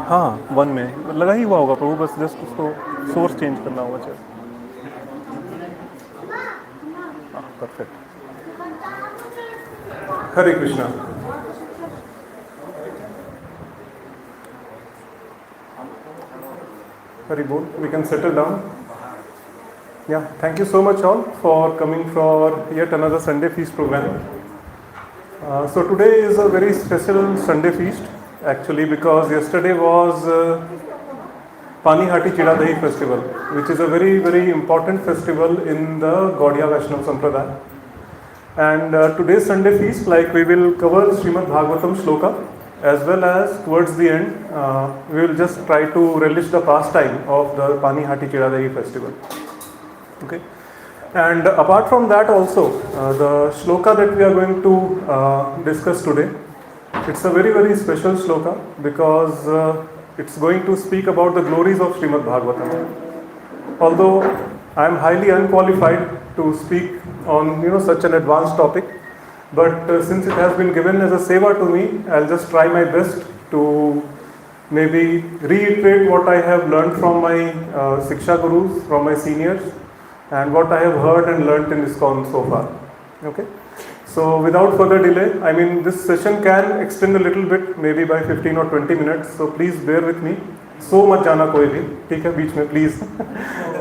हाँ 1 में लगा ही हुआ होगा प्रभु, बस जस्ट उसको सोर्स चेंज करना होगा चाहिए। हाँ perfect. Hare Krishna. Hari Bol, we can settle down. Yeah, thank you so much all for coming for yet another Sunday feast program. So today is a very special Sunday feast actually, because yesterday was Panihati Chida Dahi festival, which is a very very important festival in the Gaudiya Vaishnava Sampradaya. And today's Sunday feast, like we will cover Srimad Bhagavatam shloka, as well as towards the end we will just try to relish the pastime of the Panihati Chida Dahi festival. Okay. And apart from that also, the shloka that we are going to discuss today, it's a very very special shloka, because it's going to speak about the glories of Srimad Bhagavatam. Although I am highly unqualified to speak on such an advanced topic, but since it has been given as a seva to me, I'll just try my best to maybe reiterate what I have learned from my Siksha Gurus, from my seniors, and what I have heard and learnt in ISKCON so far. Okay. So without further delay, I mean this session can extend a little bit, maybe by 15 or 20 minutes, so please bear with me. So much jana koi bhi, theek hai, beech mein please.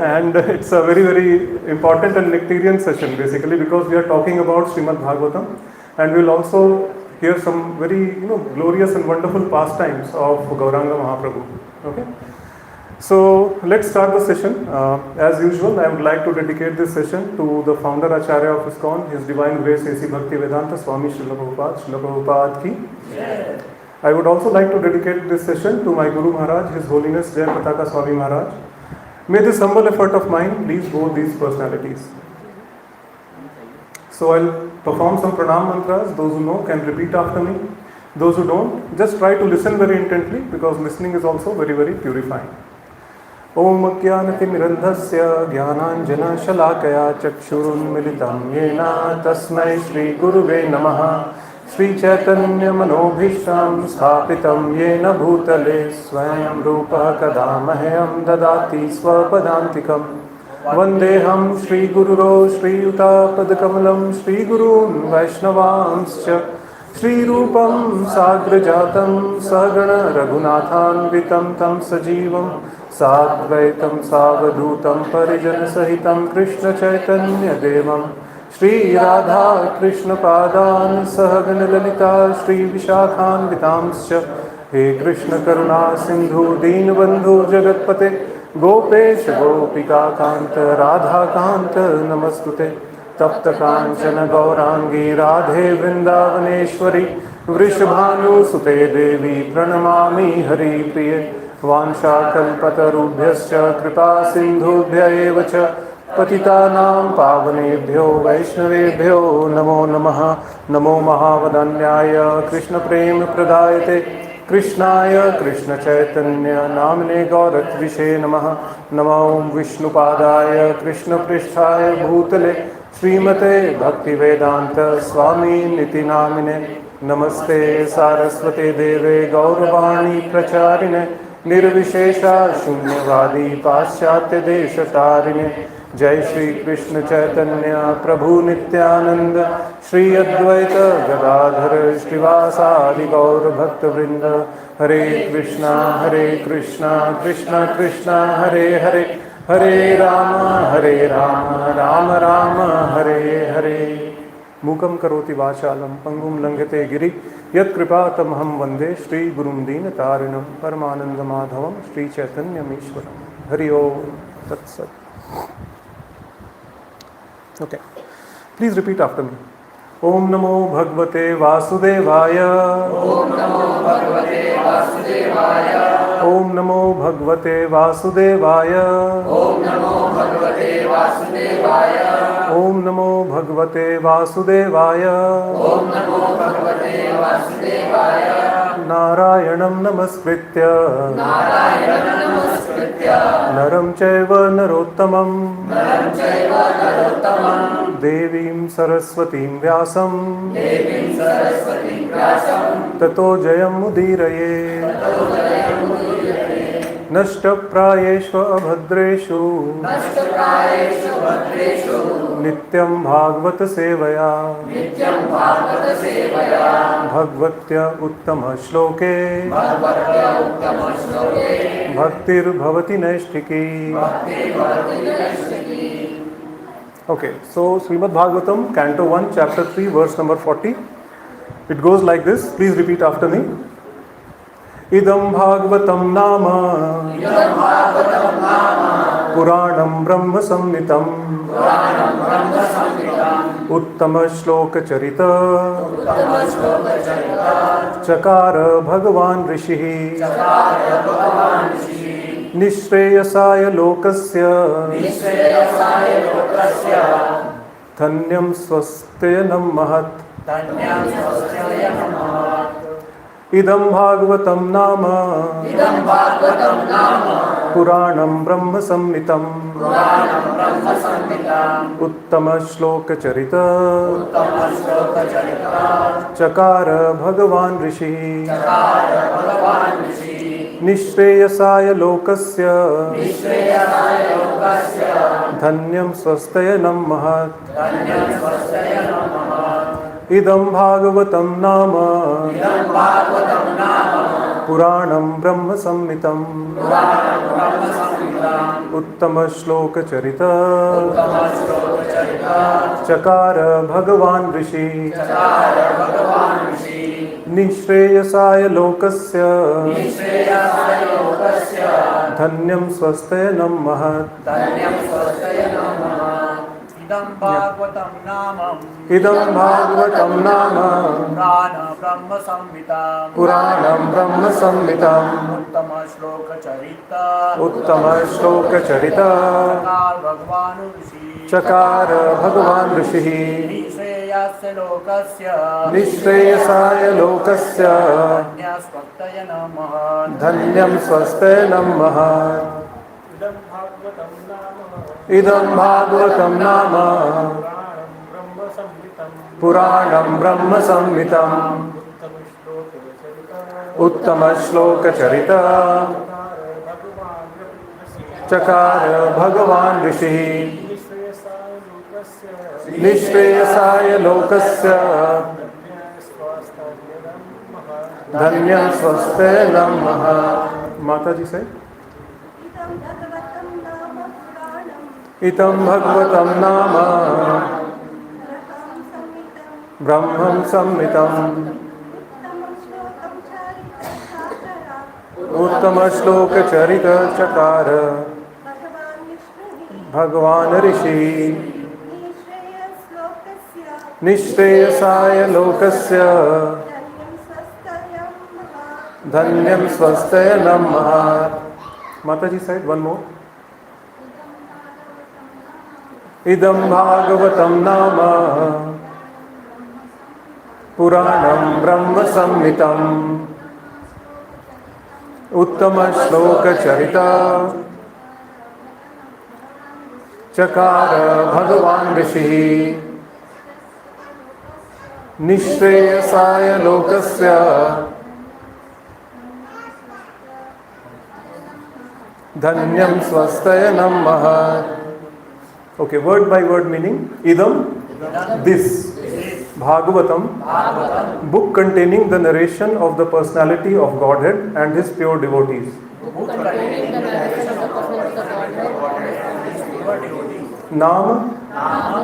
And it's a very very important and nectarian session basically, because we are talking about Srimad Bhagavatam, and we will also hear some very glorious and wonderful pastimes of Gauranga Mahaprabhu. Okay. So let's start the session. As usual, I would like to dedicate this session to the founder Acharya of ISKCON, His Divine Grace A.C. Bhakti Vedanta Swami Srila Prabhupada ki. Yeah. I would also like to dedicate this session to my Guru Maharaj, His Holiness Jai Pataka Swami Maharaj. May this humble effort of mine please both these personalities. So I'll perform some pranam mantras. Those who know can repeat after me. Those who don't, just try to listen very intently, because listening is also very very purifying. Om Jnanatimirandhasya Jnananjana Shalakaya Chakshurunmilitam Yena Tasmai Shri Guruve Namaha. Shri Chaitanya Manobhishtam Sthapitam Yena Bhutale Swayam Rupa Kadamahayam Dadati Swapadantikam Vandeham Shri Gururo Shri Yuta Padakamalam Shri Gurun Vaishnavanscha Shri Rupam Sagrajatam Sagana Raghunathanvitam Tam Sajivam Sadvaitam Savadutam Parijana Sahitam Krishna Chaitanya Devam Shri Radha Krishna Padan Sahagana Lalita Shri Vishakhan Vitamscha He Krishna Karuna Sindhu Deenbandhu Jagatpate Gopesh Gopika Kanta Radha Kanta Namastute Tapta Kanchana Gaurangi Radhe Vrindavaneshwari Vrishabhanu Sute Devi Pranamami Hari Priye Vansha Kalpatarubhyascha Kripa Sindhubhya Evacha Patitanam Pavanebhyo Vaishnavebhyo Namo Namaha Namo Mahavadanyaya Krishna Prem Pradayate Krishnaya Krishna Chaitanya Namine Gaurat Vishe Namaha Namo Vishnupadaya Krishna Pristhaya Bhutale Srimate Bhakti Vedanta Swami Niti Namine Namaste Saraswate Deve Gauravani Pracharine Nirvishesha Shunyavadi Paschatya Deshatarine Jai Shri Krishna Chaitanya Prabhu Nityananda Shri Advaita Gadadhara Srivasadi Gaur Bhakta Vrinda Hare Krishna Krishna Krishna Hare Hare Hare Rama Rama Rama Hare Hare Mukam karoti vachalam pangum langhate giri yat kripa tamham vande Shri Gurum Deen Tarinam Paramananda Madhavam Shri Chaitanya Mishwaram Hari Om Tat Sat. Okay, please repeat after me. Om Namo Bhagavate Vasudevaya. Om Namo Bhagavate Vasudevaya. Om Namo Bhagavate Vasudevaya. Om Namo Bhagavate Vasudevaya. Om Namo Bhagavate Vasudevaya. Om Namo Bhagavate Vasudevaya. Narayanam Namaskritya. Narayanam Namaskritya. Naram Chaiva Narottamam. Naram Chaiva Narottamam. Devim Saraswatim Vyasam. Devim Saraswatim Vyasam. Tato Jayam Mudiraye. Tato Jayam Mudiraye. नष्टप्रायेषु अभद्रेषु नित्यं भागवत सेवया भगवत्या उत्तम श्लोके भक्तिर्भवति नैष्ठिकी. Okay, so Srimad Bhagavatam, Canto 1, Chapter 3, verse number 40. It goes like this. Please repeat after me. Idam Bhagavatam Nama Puranam Brahma Samhitam Uttama Shloka Charita Chakara Bhagavan Rishihi Nishreyasaya Lokasya Dhanyam Swastayanam Mahat. Idam Bhagavatam Nama Puranam Brahma Samhitam Uttama Shloka Charita Chakara Bhagavan Rishi Nishreyasaya Lokasya Dhanyam Swastayanam Mahat. Idam Bhagavatam Nama Puranam Brahma Samhitam Uttama Shloka Charita Chakara Bhagavan Rishi Nishreyasaya Lokasya Dhanyam Swastayanam Mahat. Idam Bhagavatam Namam Puranam Brahma Samhitam Uttama Shloka Charita Chakara Bhagavan Rishi Nishreyasaya Lokasya Dhanyam Swastayanam Mahat. Idam Bhagavatam Nama Puranam Brahma Samhitam Uttama Shloka Charita Chakara Bhagavan Rishi Nishreyasaya Lokasya Dhanyam Swastayanam Mahat. Mataji said, Itam Bhagavatam Nama Brahman Samhitam Uttama Shloka Charita Chakara Bhagavan Rishi Nishreyasaya Lokasya Dhanyam Swastayanam Mahat. Mataji said one more. Idam Bhagavatam Nama Puranam Brahma Samhitam Uttama Shloka Charita Chakara Bhagavan Rishi Nishreyasaya Lokasya Dhanyam Swastayanam Mahat. Okay, word by word meaning. Idam, this. Bhagavatam, book containing the narration of the personality of Godhead and his pure devotees. Naam,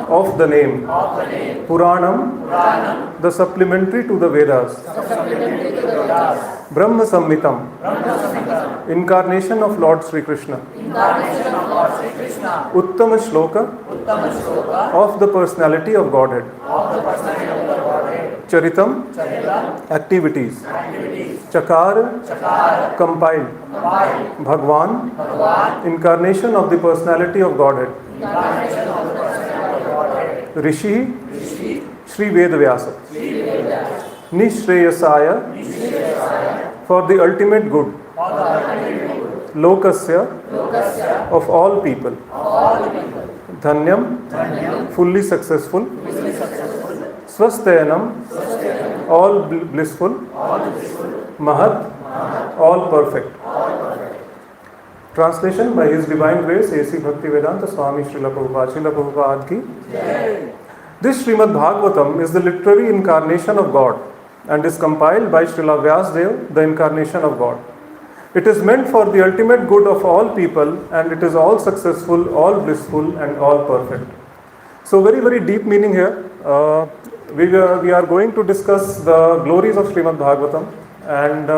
of the name. Puranam, the supplementary to the Vedas. Brahma Samhitam, incarnation of Lord Sri Krishna. Uttama Shloka, of the personality of Godhead. Charitam, activities. Chakar, compiled. Bhagwan, incarnation of the personality of Godhead. Rishi, Sri Vedavyasa. Nishreyasaya, for the ultimate good. Lokasya, of all people. Dhanyam, fully successful. Swastayanam, all blissful. Mahat, all perfect. Translation by His Divine Grace A.C. Bhaktivedanta Swami Srila Prabhupada ki. This Srimad Bhagavatam is the literary incarnation of God and is compiled by Srila Vyasdev, the incarnation of God. It is meant for the ultimate good of all people, and it is all successful, all blissful, and all perfect. So very, very deep meaning here. We are going to discuss the glories of Srimad Bhagavatam, and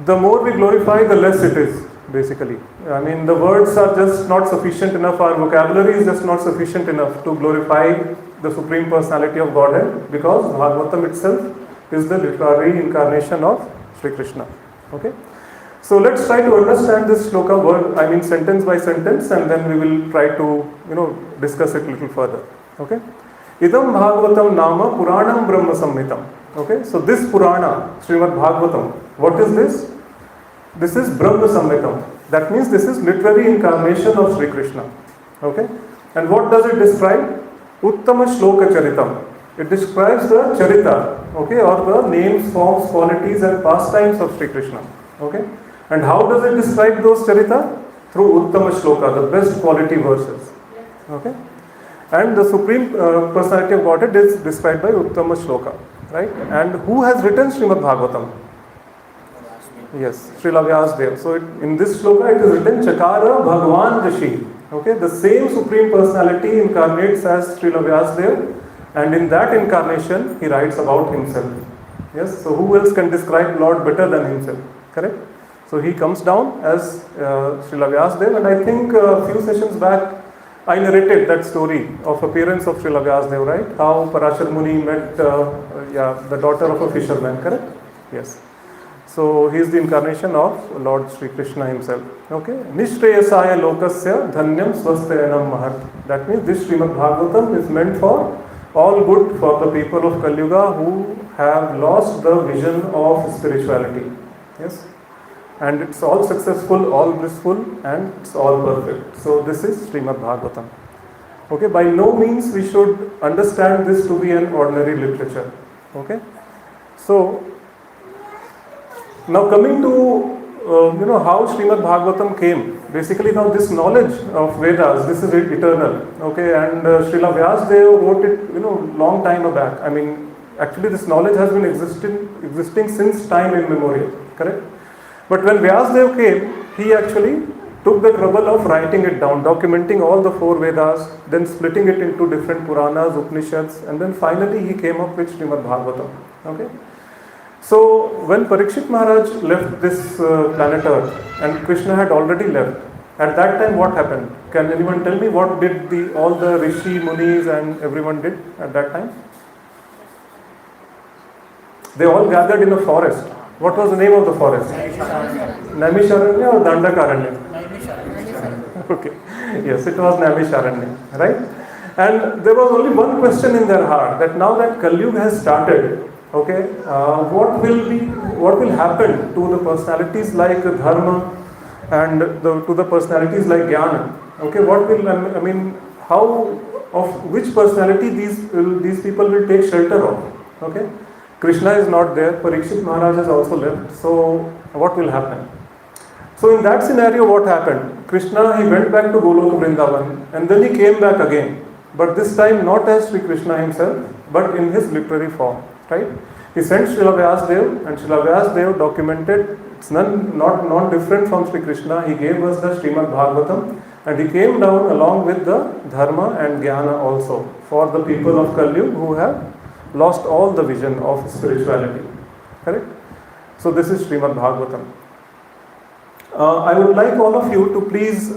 the more we glorify, the less it is, basically. I mean, the words are just not sufficient enough, our vocabulary is just not sufficient enough to glorify the Supreme Personality of Godhead, because Bhagavatam itself is the literary incarnation of Sri Krishna. Okay? So let's try to understand this shloka word, sentence by sentence, and then we will try to, discuss it a little further. Okay? Idam Bhagavatam Nama Puranam Brahma Samhitam. Okay? So this Purana, Srimad Bhagavatam, what is this? This is Brahma Samhitam. That means this is literary incarnation of Sri Krishna. Okay? And what does it describe? Uttama Shloka Charitam. It describes the Charita, okay, or the names, forms, qualities and pastimes of Sri Krishna. Okay? And how does it describe those Charita? Through Uttama Shloka, the best quality verses. Okay? And the Supreme Personality of Godhead is described by Uttama Shloka. Right? And who has written Srimad Bhagavatam? Yes, Srila Vyasdev. So in this shloka it is written Chakara Bhagavan Rishi. Okay, the same Supreme Personality incarnates as Srila Vyasdev, and in that incarnation he writes about himself. Yes, so who else can describe Lord better than himself? Correct? So he comes down as Srila Vyasdev, and I think a few sessions back I narrated that story of appearance of Srila Vyasdev, right? How Parashar Muni met the daughter of a fisherman, correct? Yes. So he is the incarnation of Lord Sri Krishna himself. Okay? Nishreyasaya lokasya dhanyam swastayanam mahat. That means this Srimad Bhagavatam is meant for all good for the people of Kali Yuga who have lost the vision of spirituality. Yes? And it's all successful, all blissful, and it's all perfect. So this is Srimad Bhagavatam. Okay? By no means we should understand this to be an ordinary literature. Okay? So now coming to how Srimad Bhagavatam came. Basically now this knowledge of Vedas, this is eternal. Okay, and Srila Vyasdev wrote it long time back. Actually this knowledge has been existing since time immemorial. Correct? But when Vyasdev came, he actually took the trouble of writing it down, documenting all the 4 Vedas, then splitting it into different Puranas, Upanishads, and then finally he came up with Srimad Bhagavatam. Okay. So when Parikshit Maharaj left this planet Earth and Krishna had already left, at that time what happened? Can anyone tell me what did all the Rishi, Munis and everyone did at that time? They all gathered in a forest. What was the name of the forest? Naimisharanya or Dandakaranya? Okay. Yes, it was Naimisharanya, right? And there was only one question in their heart, that now that Kali Yuga has started, okay, what will happen to the personalities like Dharma and to the personalities like Jnana? Okay, which personality these people will take shelter of? Okay, Krishna is not there, Parikshit Maharaj has also left, so what will happen? So in that scenario, what happened? Krishna, he went back to Goloka Vrindavan, and then he came back again, but this time not as Sri Krishna himself, but in his literary form. Right? He sent Srila Vyasdev, and Srila Vyasdev documented, it's not different from Sri Krishna. He gave us the Srimad Bhagavatam, and he came down along with the Dharma and Jnana also for the people of Kali Yuga who have lost all the vision of spirituality. Correct? So this is Srimad Bhagavatam. I would like all of you to please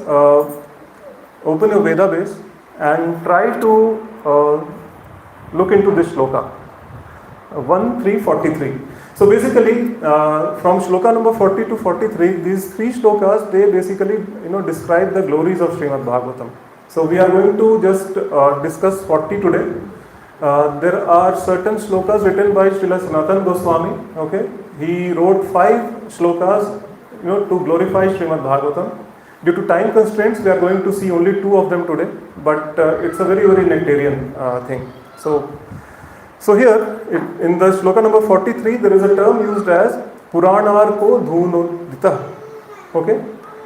open your Veda base and try to look into this shloka. 1-3-43. So basically, from shloka number 40 to 43, these 3 shlokas, they basically describe the glories of Srimad Bhagavatam. So we are going to just discuss 40 today. There are certain shlokas written by Srila Sanatana Goswami. Okay, he wrote 5 shlokas, to glorify Srimad Bhagavatam. Due to time constraints, we are going to see only 2 of them today. But it's a very, very nectarian thing. So here, in the shloka number 43, there is a term used as Puranarko Dhunodita. Okay?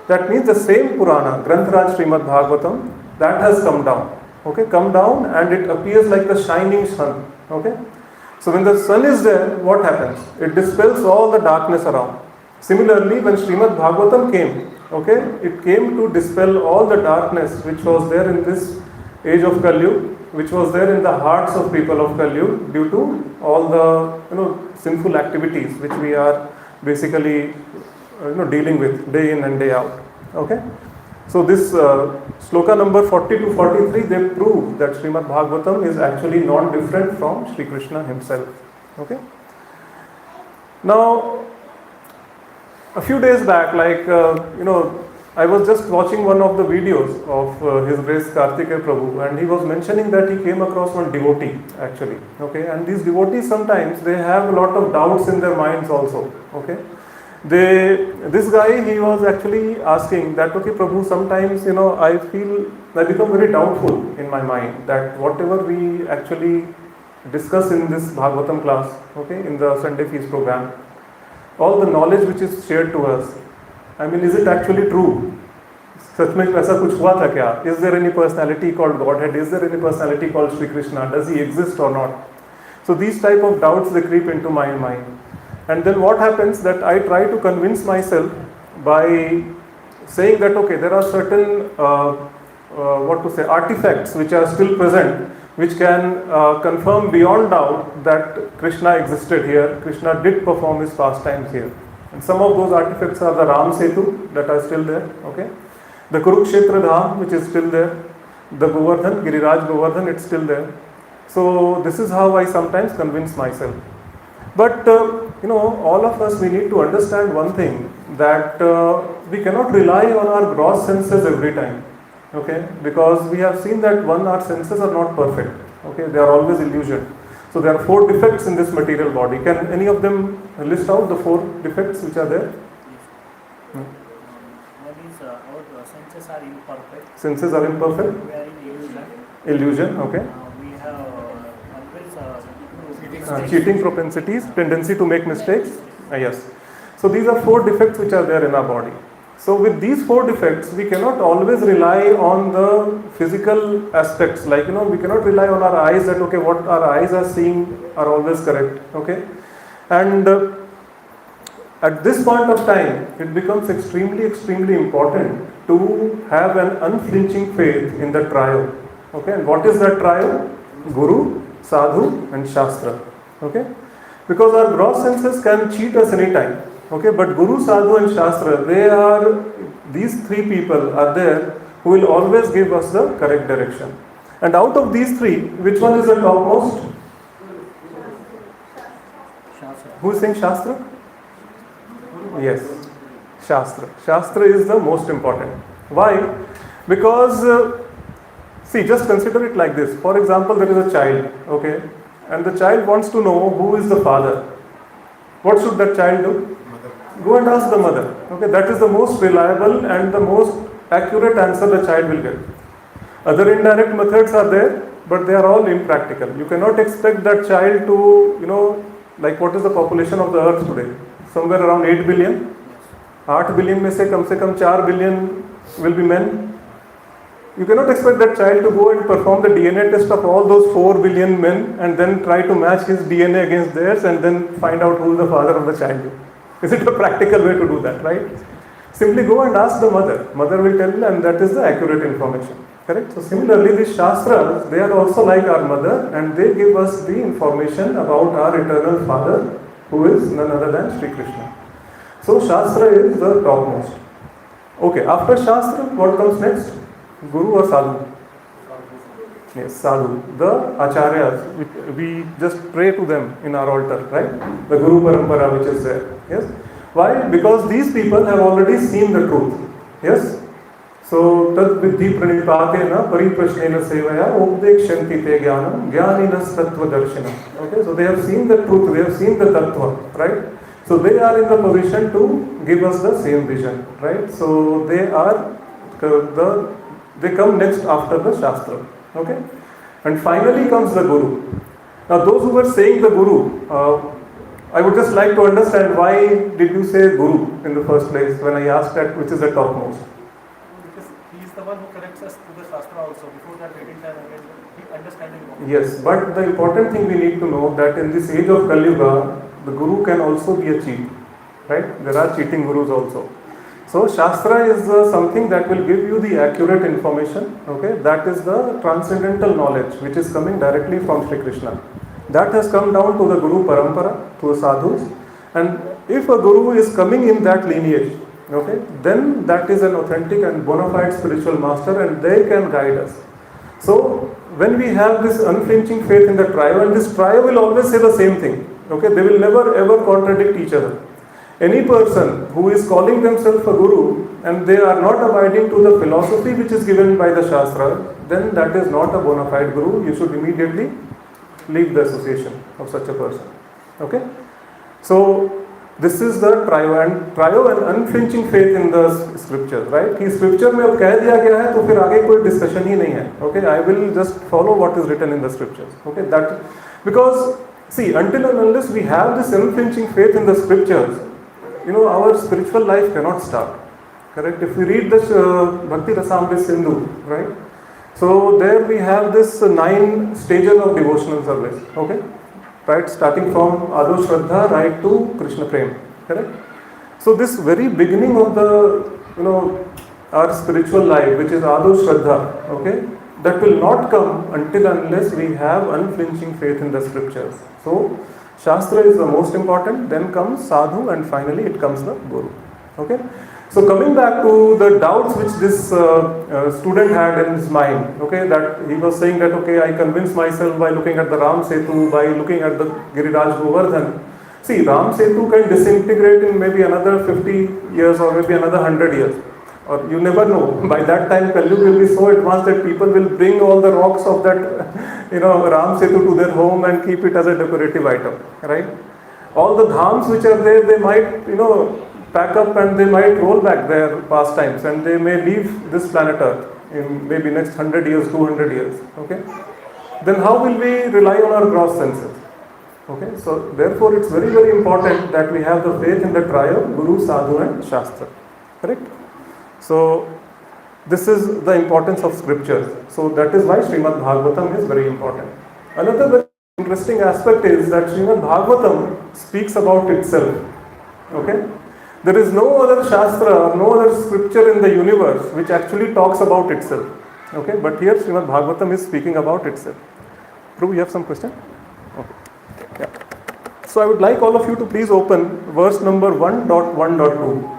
That means the same Purana, Granthraj Srimad Bhagavatam, that has come down. Okay, come down and it appears like the shining sun. Okay, so when the sun is there, what happens? It dispels all the darkness around. Similarly, when Srimad Bhagavatam came, okay, it came to dispel all the darkness which was there in this age of Kali Yuga, which was there in the hearts of people of Kali Yuga due to all the sinful activities which we are basically dealing with day in and day out. Okay, so this sloka number 40 to 43, they prove that Srimad Bhagavatam is actually non-different from Sri Krishna himself. Okay, now a few days back, I was just watching one of the videos of His Grace Kartikeya Prabhu, and he was mentioning that he came across one devotee actually. Okay, and these devotees sometimes they have a lot of doubts in their minds also. Okay, this guy, he was actually asking that, okay, Prabhu, sometimes I become very doubtful in my mind that whatever we actually discuss in this Bhagavatam class, okay, in the Sunday Feast program, all the knowledge which is shared to us, I mean, is it actually true? सच में ऐसा कुछ हुआ था क्या? Is there any personality called Godhead? Is there any personality called Sri Krishna? Does he exist or not? So these type of doubts, they creep into my mind. And then what happens that I try to convince myself by saying that, okay, there are certain artifacts which are still present, which can confirm beyond doubt that Krishna existed here, Krishna did perform his pastimes here. And some of those artifacts are the Ram Setu that are still there, okay? The Kurukshetra Dham, which is still there, the Govardhan, Giriraj Govardhan, it's still there. So this is how I sometimes convince myself. But all of us, we need to understand one thing, that we cannot rely on our gross senses every time. Okay, because we have seen that our senses are not perfect. Okay, they are always illusion. So there are 4 defects in this material body. Can any of them list out the 4 defects which are there? One is our senses are imperfect. Senses are imperfect. We are in illusion. Illusion. Okay. We have always cheating propensities, tendency to make mistakes. Yes. So these are 4 defects which are there in our body. So with these 4 defects, we cannot always rely on the physical aspects, like we cannot rely on our eyes that, okay, what our eyes are seeing are always correct. Okay, and at this point of time, it becomes extremely important to have an unflinching faith in the trio. Okay, and what is that trio? Guru, Sadhu and Shastra. Okay, because our gross senses can cheat us anytime. Okay, but Guru, Sadhu and Shastra, these 3 people are there who will always give us the correct direction. And out of these 3, which one is the topmost? Shastra. Who is saying Shastra? Yes, Shastra. Shastra is the most important. Why? Because, see, just consider it like this. For example, there is a child, okay, and the child wants to know who is the father. What should that child do? Go and ask the mother. Okay, that is the most reliable and the most accurate answer the child will get. Other indirect methods are there, but they are all impractical. You cannot expect that child to, like what is the population of the earth today? Somewhere around 8 billion. 8 billion में से कम 4 billion will be men. You cannot expect that child to go and perform the DNA test of all those 4 billion men and then try to match his DNA against theirs and then find out who is the father of the child. Is it a practical way to do that, right? Simply go and ask the mother. Mother will tell you, and that is the accurate information. Correct? So similarly, these Shastras, they are also like our mother, and they give us the information about our eternal Father, who is none other than Sri Krishna. So Shastra is the topmost. Okay, after Shastra, what comes next? Guru or Sadhu? Yes, Sadhu. The Acharyas, we just pray to them in our altar, right? The Guru Parampara which is there. Yes? Why? Because these people have already seen the truth. Yes? So, tad vidhi pranipatena pariprashnena sevaya updekshanti te jnanam jnaninas tattva darshanam. Okay, so they have seen the truth, they have seen the tattva, right? So they are in the position to give us the same vision, right? So they come next after the Shastra. Okay, and finally comes the Guru. Now those who were saying the Guru, I would just like to understand why did you say Guru in the first place when I asked that which is the topmost? Because he is the one who connects us to the Shastra also. Before that, reading time and understanding. Yes, but the important thing we need to know that in this age of Kali Yuga, the Guru can also be a cheat. Right? There are cheating Gurus also. So Shastra is something that will give you the accurate information. Okay, that is the transcendental knowledge which is coming directly from Sri Krishna. That has come down to the Guru Parampara, to the sadhus. And if a Guru is coming in that lineage, okay, then that is an authentic and bona fide spiritual master and they can guide us. So when we have this unflinching faith in the trio, and this trio will always say the same thing. Okay, they will never ever contradict each other. Any person who is calling themselves a Guru and they are not abiding to the philosophy which is given by the Shastra, then that is not a bona fide Guru. You should immediately leave the association of such a person. Okay? So this is the trio and unflinching faith in the scriptures, right? कि scripture में अब कह दिया गया है तो फिर आगे कोई discussion ही नहीं है. Okay? I will just follow what is written in the scriptures. Okay? That because see, until and unless we have this unflinching faith in the scriptures, our spiritual life cannot start. Correct? If we read this Bhakti Rasamrita Sindhu, right? So there we have this 9 stages of devotional service. Okay? Right? Starting from Ado Shraddha right to Krishna Prem. Correct? So this very beginning of the, our spiritual life, which is Ado Shraddha, okay? That will not come until unless we have unflinching faith in the scriptures. So Shastra is the most important, then comes Sadhu, and finally it comes the Guru. Okay? So coming back to the doubts which this student had in his mind, okay, that he was saying that, okay, I convinced myself by looking at the Ram Setu, by looking at the Giriraj Govardhan. See, Ram Setu can disintegrate in maybe another 50 years or maybe another 100 years. Or you never know. By that time, Kali Yuga will be so advanced that people will bring all the rocks of that, Ram Setu to their home and keep it as a decorative item, right? All the dhams which are there, they might, pack up and they might roll back their pastimes and they may leave this planet Earth in maybe next 100 years, 200 years, okay? Then how will we rely on our gross senses? Okay, so therefore it's very, very important that we have the faith in the trio, Guru, Sadhu and Shastra, correct? So this is the importance of scriptures. So that is why Srimad Bhagavatam is very important. Another very interesting aspect is that Srimad Bhagavatam speaks about itself. Okay? There is no other Shastra or no other scripture in the universe which actually talks about itself. Okay? But here Srimad Bhagavatam is speaking about itself. Prabhu, you have some question? Okay. Yeah. So I would like all of you to please open verse number 1.1.2.